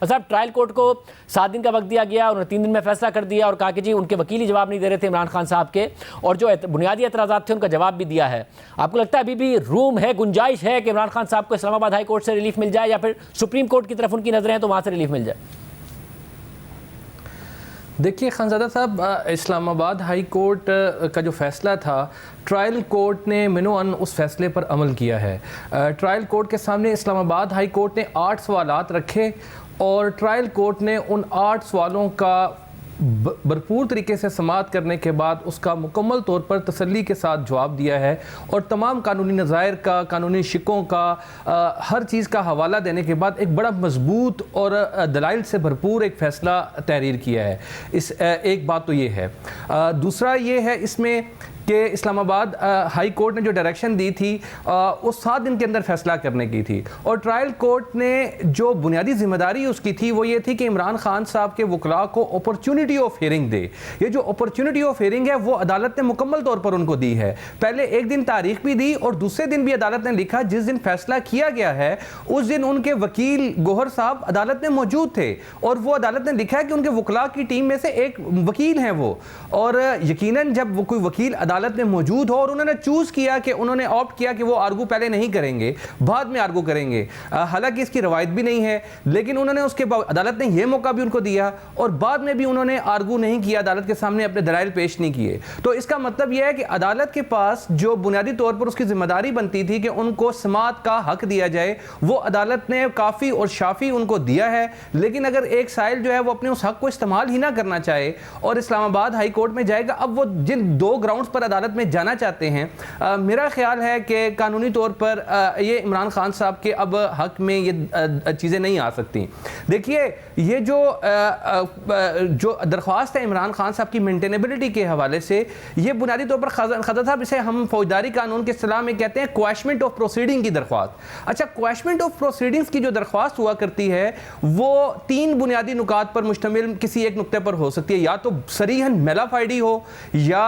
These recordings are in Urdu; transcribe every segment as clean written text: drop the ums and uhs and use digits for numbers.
صاحب ٹرائل کورٹ کو 7 دن کا وقت دیا گیا، انہوں نے 3 دن میں فیصلہ کر دیا اور کہا کہ جی ان کے وکیل ہی جواب نہیں دے رہے تھے عمران خان صاحب کے، اور جو بنیادی اعتراضات تھے ان کا جواب بھی دیا ہے۔ آپ کو لگتا ہے ابھی بھی روم ہے، گنجائش ہے کہ عمران خان صاحب کو اسلام آباد ہائی کورٹ سے ریلیف مل جائے، یا پھر سپریم کورٹ کی طرف ان کی نظریں ہیں تو وہاں سے ریلیف مل جائے؟ دیکھیے خانزادہ صاحب، اسلام آباد ہائی کورٹ کا جو فیصلہ تھا، ٹرائل کورٹ نے منوعاً اس فیصلے پر عمل کیا ہے۔ ٹرائل کورٹ کے سامنے اسلام آباد ہائی کورٹ نے 8 سوالات رکھے اور ٹرائل کورٹ نے ان 8 سوالوں کا بھرپور طریقے سے سماعت کرنے کے بعد اس کا مکمل طور پر تسلی کے ساتھ جواب دیا ہے، اور تمام قانونی نظائر کا، قانونی شکوں کا، ہر چیز کا حوالہ دینے کے بعد ایک بڑا مضبوط اور دلائل سے بھرپور ایک فیصلہ تحریر کیا ہے۔ ایک بات تو یہ ہے۔ دوسرا یہ ہے اس میں کہ اسلام آباد ہائی کورٹ نے جو ڈائریکشن دی تھی وہ 7 دن کے اندر فیصلہ کرنے کی تھی، اور ٹرائل کورٹ نے جو بنیادی ذمہ داری اس کی تھی وہ یہ تھی کہ عمران خان صاحب کے وکلاء کو اپرچونٹی آف ہیئرنگ دے۔ یہ جو اپرچونٹی آف ہیئرنگ ہے وہ عدالت نے مکمل طور پر ان کو دی ہے۔ پہلے ایک دن تاریخ بھی دی، اور دوسرے دن بھی عدالت نے لکھا جس دن فیصلہ کیا گیا ہے اس دن ان کے وکیل گوہر صاحب عدالت میں موجود تھے، اور وہ عدالت نے لکھا ہے کہ ان کے وکلاء کی ٹیم میں سے ایک وکیل ہیں وہ، اور یقیناً جب وہ کوئی وکیل عدالت میں موجود ہو اور انہوں نے چوز کیا کہ انہوں نے آپٹ کیا کہ وہ آرگو پہلے نہیں کریں گے، بعد میں آرگو کریں گے، حالانکہ اس کی روایت بھی نہیں ہے، لیکن انہوں نے اس کے بعد عدالت نے یہ موقع بھی ان کو دیا، اور بعد میں بھی انہوں نے آرگو نہیں کیا، عدالت کے سامنے اپنے دلائل پیش نہیں کیے۔ تو اس کا مطلب یہ ہے کہ عدالت کے پاس جو بنیادی طور پر اس کی ذمہ داری بنتی تھی کہ ان کو سماعت کا حق دیا جائے، وہ عدالت نے کافی اور شافی ان کو دیا ہے۔ لیکن اگر ایک سائل جو ہے وہ اپنے اس حق کو استعمال ہی نہ کرنا چاہے اور اسلام آباد ہائی کورٹ میں جائے گا، اب وہ جن 2 گراؤنڈز پر عدالت میں جانا چاہتے ہیں، میرا خیال ہے کہ قانونی طور پر یہ عمران خان صاحب کے اب حق میں یہ چیزیں نہیں آ سکتی۔ دیکھیے یہ جو درخواست ہے عمران خان صاحب کی مینٹینیبلٹی کے حوالے سے، یہ بنیادی طور پر خضر صاحب اسے ہم فوجداری قانون کے اصطلاح میں کہتے ہیں کویشمنٹ آف پروسیڈنگ کی درخواست۔ اچھا، کویشمنٹ آف پروسیڈنگز کی جو درخواست ہوا کرتی ہے وہ 3 بنیادی نکات پر مشتمل کسی ایک نقطے پر ہو سکتی ہے، یا تو صریحاً میلا فائڈی ہو یا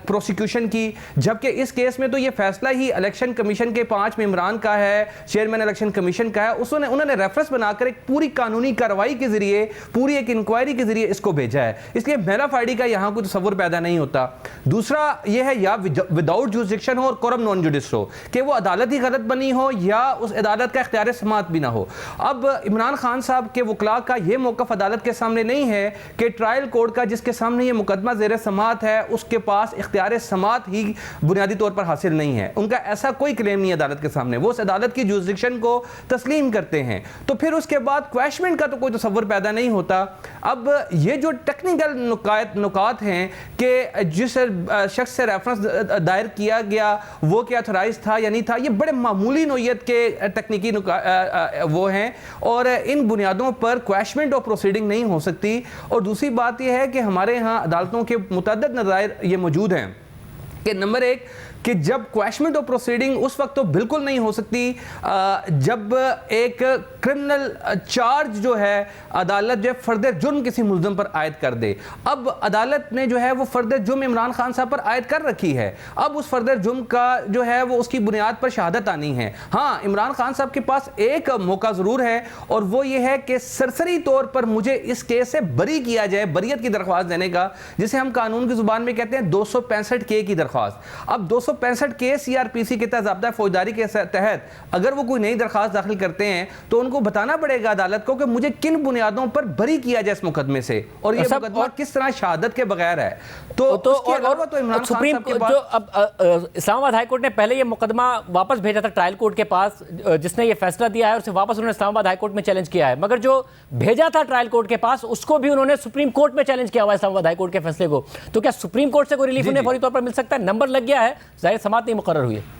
پروسیکیوشن کی، جبکہ اس کیس میں تو یہ فیصلہ ہی الیکشن کمیشن کے 5 ممبران کا ہے، چیئرمین الیکشن کمیشن کا ہے، انہوں نے ریفرنس بنا کر ایک پوری قانونی کارروائی کے ذریعے، پوری ایک انکوائری کے ذریعے اس کو بھیجا ہے، اس لیے میلا فائڈی کا یہاں کوئی تصور پیدا نہیں ہوتا۔ دوسرا یہ ہے یا وداؤٹ جورسڈکشن ہو اور کورم نان جوڈس ہو، کہ وہ عدالت ہی غلط بنی ہو یا اس عدالت کا اختیار سماعت بھی نہ ہو۔ اب عمران خان صاحب کے وکلاء کا یہ موقف عدالت کے سامنے نہیں ہے کہ ٹرائل کورٹ کا جس کے سامنے یہ مقدمہ زیر سماعت ہے اس کے پاس اختیار سماعت ہی بنیادی طور پر حاصل نہیں ہے، ان کا ایسا کوئی کلیم نہیں عدالت کے سامنے، وہ اس عدالت کی جورسڈکشن کو تسلیم کرتے ہیں۔ تو پھر اس کے بعد کویشمنٹ کا تو کوئی تصور پیدا نہیں ہوتا۔ اب یہ جو ٹیکنیکل نکات ہیں کہ جس شخص سے ریفرنس دائر کیا گیا وہ کیا اتھورائز تھا یا نہیں تھا، یہ بڑے معمولی نوعیت کے تکنیکی وہ ہیں، اور ان بنیادوں پر کویشمنٹ آف پروسیڈنگ نہیں ہو سکتی۔ اور دوسری بات یہ ہے کہ ہمارے ہاں عدالتوں کے متعدد نظائر یہ موجود ہیں کہ نمبر 1 کہ جب کویشمنٹ آف پروسیڈنگ اس وقت تو بالکل نہیں ہو سکتی جب ایک کرمنل چارج جو ہے عدالت جو ہے فرد جرم کسی ملزم پر عائد کر دے۔ اب عدالت نے جو ہے وہ فرد جرم عمران خان صاحب پر عائد کر رکھی ہے، اب اس فرد جرم کا جو ہے وہ اس کی بنیاد پر شہادت آنی ہے۔ ہاں، عمران خان صاحب کے پاس ایک موقع ضرور ہے، اور وہ یہ ہے کہ سرسری طور پر مجھے اس کیس سے بری کیا جائے، بریت کی درخواست دینے کا، جسے ہم قانون کی زبان میں کہتے ہیں 265 کی درخواست۔ اب 265 کے CRPC کے تحت ضابطہ فوجداری کے تحت اگر وہ کوئی نئی درخواست داخل کرتے ہیں تو ان کو بتانا پڑے گا عدالت کو کہ مجھے کن بنیادوں پر بری کیا جائے اس مقدمے سے، اور یہ مقدمہ کس طرح شہادت کے بغیر ہے۔ تو اس کے علاوہ تو عمران خان صاحب کے پاس اسلام آباد ہائی کورٹ نے پہلے یہ مقدمہ واپس بھیجا تھا ٹرائل کورٹ کے پاس، جس نے یہ فیصلہ دیا ہے، اور اسے واپس انہوں نے اسلام آباد ہائی کورٹ میں چیلنج کیا ہے، مگر جو بھیجا تھا ٹرائل کورٹ کے پاس اس کو بھی انہوں نے سپریم کورٹ میں چیلنج کیا ہوا ہے اسلام آباد ہائی کورٹ کے فیصلے کو۔ تو کیا سپریم کورٹ سے کوئی ریلیف انہیں فوری طور پر مل سکتا ہے؟ نمبر لگ گیا ہے، ظاہر سماعت نہیں مقرر ہوئی ہے۔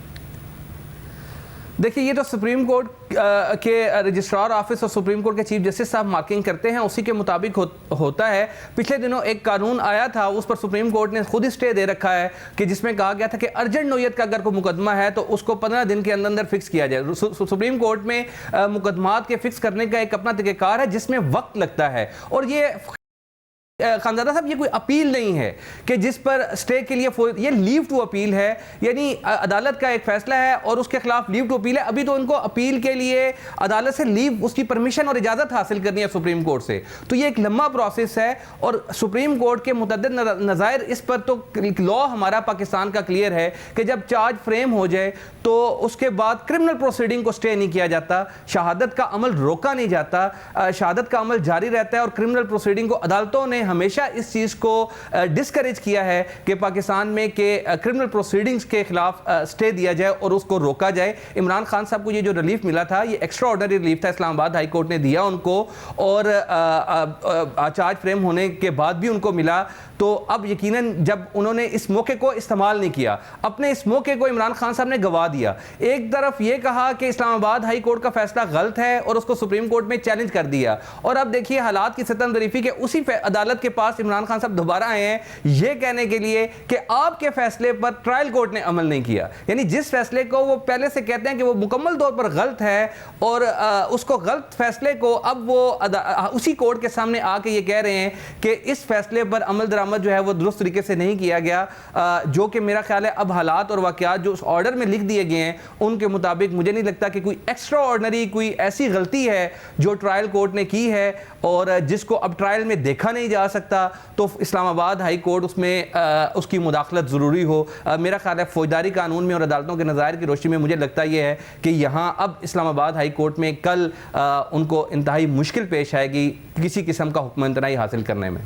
دیکھیے یہ تو سپریم کورٹ کے رجسٹرار آفس اور سپریم کورٹ کے چیف جسٹس صاحب مارکنگ کرتے ہیں، اسی کے مطابق ہوتا ہے۔ پچھلے دنوں ایک قانون آیا تھا، اس پر سپریم کورٹ نے خود ہی اسٹے دے رکھا ہے کہ جس میں کہا گیا تھا کہ ارجنٹ نوعیت کا اگر کوئی مقدمہ ہے تو اس کو 15 دن کے اندر فکس کیا جائے۔ سپریم کورٹ میں مقدمات کے فکس کرنے کا ایک اپنا طریقہ کار ہے جس میں وقت لگتا ہے، اور یہ خانزادہ صاحب یہ کوئی اپیل نہیں ہے کہ جس پر اسٹے کے لیے یہ لیو ٹو اپیل ہے، یعنی عدالت کا ایک فیصلہ ہے اور اس کے خلاف لیو ٹو اپیل ہے. ابھی تو ان کو اپیل کے لیے عدالت سے لیو، اس کی پرمیشن اور اجازت حاصل کرنی ہے سپریم کورٹ سے. تو یہ ایک لمبا پروسیس ہے اور سپریم کورٹ کے متعدد نظائر اس پر. تو لا ہمارا پاکستان کا کلیئر ہے کہ جب چارج فریم ہو جائے تو اس کے بعد کرمنل پروسیڈنگ کو اسٹے نہیں کیا جاتا، شہادت کا عمل روکا نہیں جاتا، شہادت کا عمل جاری رہتا ہے. اور کرمنل پروسیڈنگ کو عدالتوں نے ہمیشہ اس چیز کو ڈسکریج کیا ہے کہ پاکستان میں کہ کرمنل پروسیڈنگز کے خلاف سٹے دیا جائے اور اس کو روکا جائے. عمران خان صاحب کو یہ جو ریلیف ملا تھا یہ ایکسٹرا آرڈنری ریلیف تھا، اسلام آباد ہائی کورٹ نے دیا ان کو، اور چارج فریم ہونے کے بعد بھی ان کو ملا. تو اب یقیناً جب انہوں نے اس موقع کو استعمال نہیں کیا، اپنے اس موقع کو عمران خان صاحب نے گوا دیا. ایک طرف یہ کہا کہ اسلام آباد ہائی کورٹ کا فیصلہ غلط ہے اور اس کو سپریم کورٹ میں چیلنج کر دیا، اور اب دیکھیے حالات کی سطح ظریفی کے اسی عدالت کے پاس عمران خان صاحب دوبارہ آئے ہیں یہ کہنے کے لیے کہ آپ کے فیصلے پر ٹرائل کورٹ نے عمل نہیں کیا. یعنی جس فیصلے کو وہ پہلے سے کہتے ہیں کہ وہ مکمل طور پر غلط ہے، اور اس کو غلط فیصلے کو اب وہ اسی کورٹ کے سامنے آ کے یہ کہہ رہے ہیں کہ اس فیصلے پر عمل درآمد جو ہے وہ درست طریقے سے نہیں کیا گیا، جو کہ میرا خیال ہے اب حالات اور واقعات جو اس آرڈر میں لکھ دیے گئے ہیں ان کے مطابق مجھے نہیں لگتا کہ کوئی ایکسٹرا آرڈنری کوئی ایسی غلطی ہے جو ٹرائل کورٹ نے کی ہے اور جس کو اب ٹرائل میں دیکھا نہیں جا سکتا. تو اسلام آباد ہائی کورٹ اس میں اس کی مداخلت ضروری ہو. میرا خیال ہے فوجداری قانون میں اور عدالتوں کے نظائر کی روشنی میں مجھے لگتا یہ ہے کہ یہاں اب اسلام آباد ہائی کورٹ میں کل ان کو انتہائی مشکل پیش آئے گی کسی قسم کا حکم امتناعی حاصل کرنے میں.